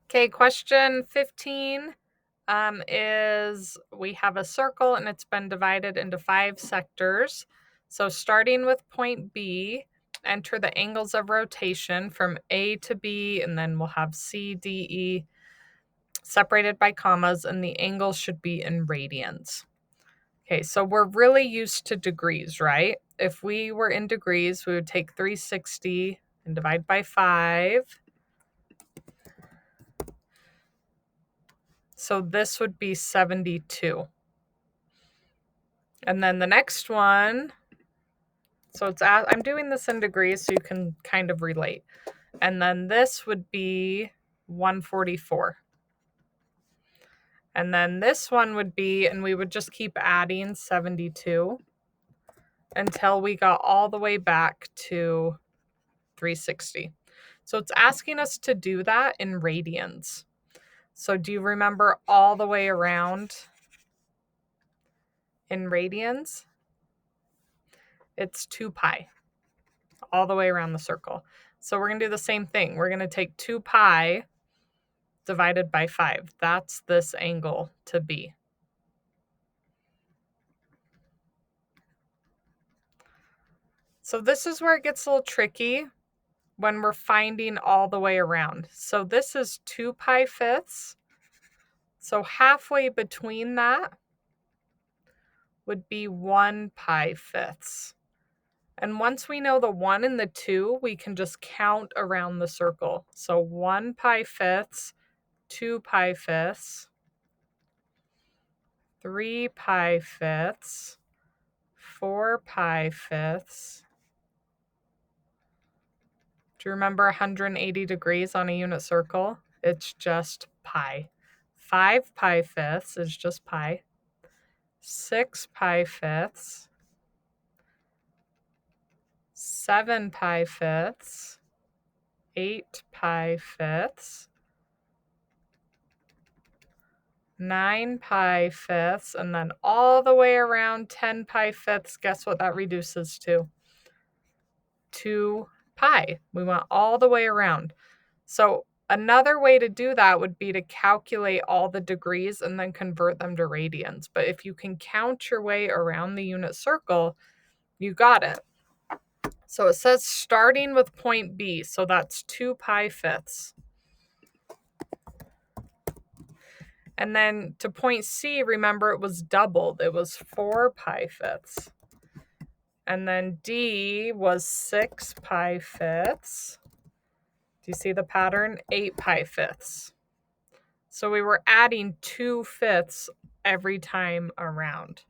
Okay, question 15 is we have a circle and it's been divided into 5 sectors. So starting with point B, enter the angles of rotation from A to B, and then we'll have C, D, E separated by commas, and the angles should be in radians. Okay, so we're really used to degrees, right? If we were in degrees, we would take 360 and divide by 5. So this would be 72. And then the next one, so I'm doing this in degrees so you can kind of relate. And then this would be 144. And then this one would be, and we would just keep adding 72 until we got all the way back to 360. So it's asking us to do that in radians. So do you remember all the way around in radians? It's 2 pi all the way around the circle. So we're going to do the same thing. We're going to take 2 pi divided by 5. That's this angle to be. So this is where it gets a little tricky when we're finding all the way around. So this is 2 pi fifths. So halfway between that would be 1 pi fifths. And once we know the 1 and the 2, we can just count around the circle. So 1 pi fifths, 2 pi fifths, 3 pi fifths, 4 pi fifths. Do you remember 180 degrees on a unit circle? It's just pi. 5 pi fifths is just pi. 6 pi fifths. 7 pi fifths. 8 pi fifths. 9 pi fifths, and then all the way around 10 pi fifths. Guess what that reduces to? 2 pi. We went all the way around. So another way to do that would be to calculate all the degrees and then convert them to radians. But if you can count your way around the unit circle, you got it. So it says starting with point B, so that's 2 pi fifths. And then to point C, remember it was doubled. It was 4 pi fifths. And then D was 6 pi fifths. Do you see the pattern? 8 pi fifths. So we were adding 2 fifths every time around.